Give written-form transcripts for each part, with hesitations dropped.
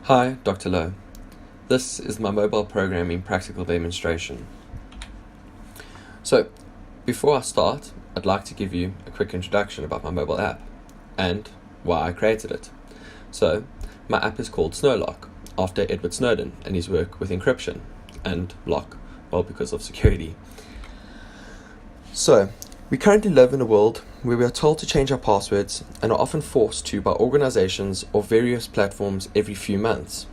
Hi, Dr. Lowe. This is my mobile programming practical demonstration. So, before I start, I'd like to give you a quick introduction about my mobile app and why I created it. So, my app is called Snowlock, after Edward Snowden and his work with encryption and lock, well, because of security. So, we currently live in a world where we are told to change our passwords and are often forced to by organizations or various platforms every few months.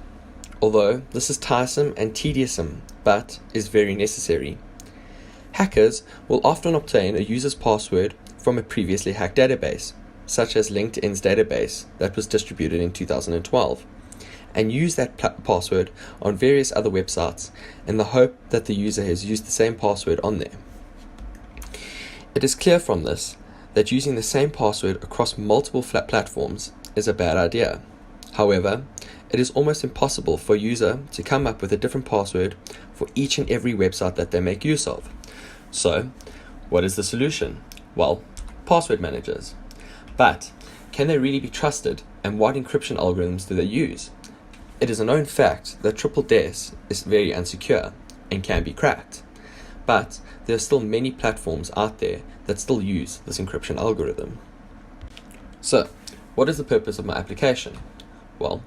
Although this is tiresome and tedious, but is very necessary. Hackers will often obtain a user's password from a previously hacked database, such as LinkedIn's database that was distributed in 2012, and use that password on various other websites in the hope that the user has used the same password on there. It is clear from this that using the same password across multiple platforms is a bad idea. However, it is almost impossible for a user to come up with a different password for each and every website that they make use of. So, what is the solution? Well, password managers. But, can they really be trusted, and what encryption algorithms do they use? It is a known fact that TripleDES is very unsecure and can be cracked. But there are still many platforms out there that still use this encryption algorithm. So, what is the purpose of my application? Well,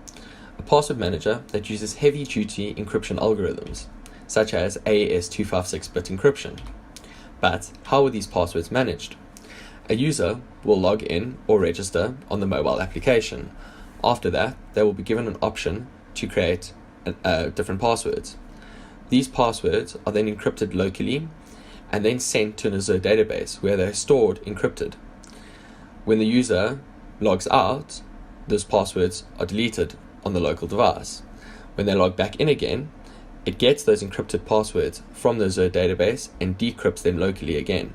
a password manager that uses heavy-duty encryption algorithms, such as AES 256-bit encryption. But how are these passwords managed? A user will log in or register on the mobile application. After that, they will be given an option to create different passwords. These passwords are then encrypted locally and then sent to an Azure database where they are stored encrypted. When the user logs out, those passwords are deleted on the local device. When they log back in again, it gets those encrypted passwords from the Azure database and decrypts them locally again.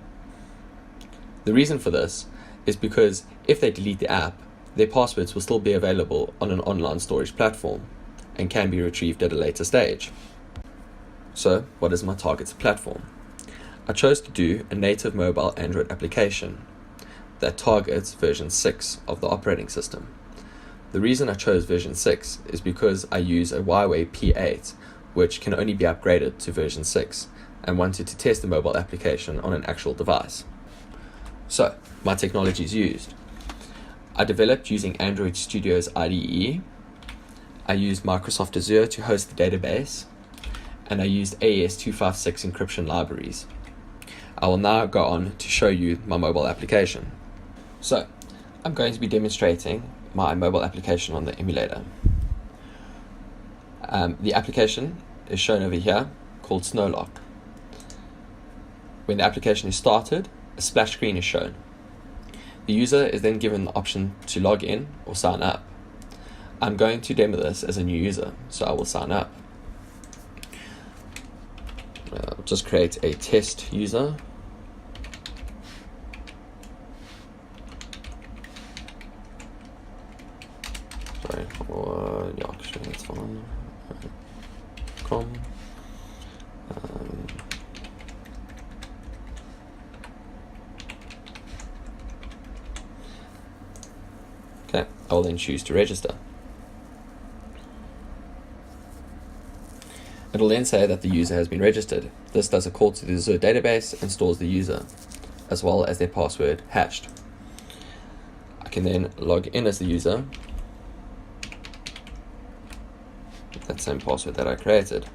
The reason for this is because if they delete the app, their passwords will still be available on an online storage platform and can be retrieved at a later stage. So, what is my target platform? I chose to do a native mobile Android application that targets version 6 of the operating system. The reason I chose version 6 is because I use a Huawei P8, which can only be upgraded to version 6, and wanted to test the mobile application on an actual device. So, my technologies used. I developed using Android Studio's IDE. I used Microsoft Azure to host the database, and I used AES 256 encryption libraries. I will now go on to show you my mobile application. So, I'm going to be demonstrating my mobile application on the emulator. The application is shown over here, called Snowlock. When the application is started, a splash screen is shown. The user is then given the option to log in or sign up. I'm going to demo this as a new user, so I will sign up. I'll just create a test user. Sorry, yeah, actually that's fine. Com. Okay, I will then choose to register. It will then say that the user has been registered. This does a call to the Azure database and stores the user, as well as their password hashed. I can then log in as the user with that same password that I created.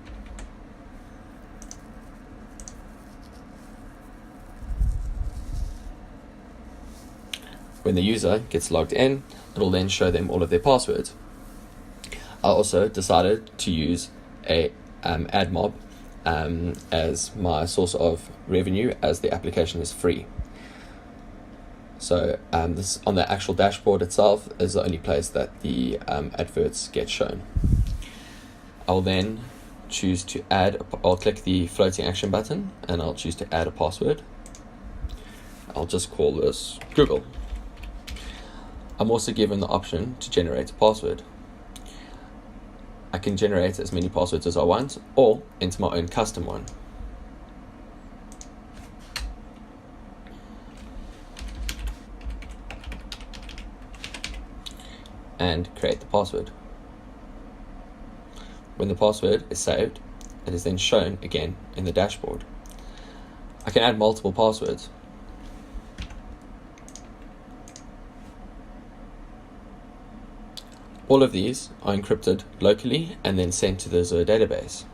When the user gets logged in, it will then show them all of their passwords. I also decided to use a AdMob as my source of revenue, as the application is free. So this on the actual dashboard itself is the only place that the adverts get shown. I'll then choose to I'll click the floating action button and I'll choose to add a password. I'll just call this Google. I'm also given the option to generate a password. I can generate as many passwords as I want, or enter my own custom one. And create the password. when the password is saved, it is then shown again in the dashboard. I can add multiple passwords. All of these are encrypted locally and then sent to the Azure database.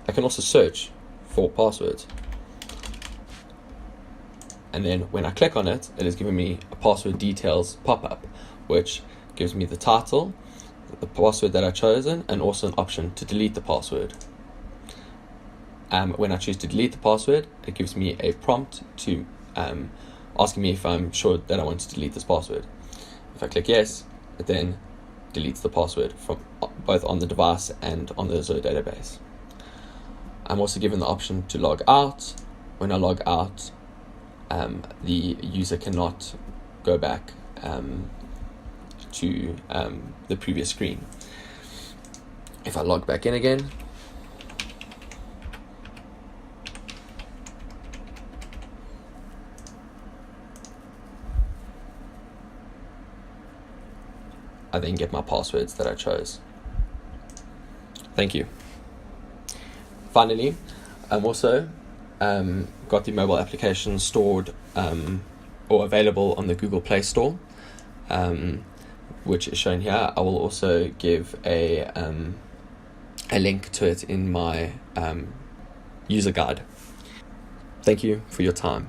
I can also search for passwords. And then when I click on it, it is giving me a password details pop-up, which gives me the title, the password that I've chosen, and also an option to delete the password. When I choose to delete the password, it gives me a prompt to asking me if I'm sure that I want to delete this password. If I click yes, it then deletes the password from both on the device and on the Azure database. I'm also given the option to log out. When I log out, the user cannot go back to the previous screen. If I log back in again, I then get my passwords that I chose. Thank you. Finally, I'm also got the mobile application stored or available on the Google Play Store, which is shown here. I will also give a link to it in my user guide. Thank you for your time.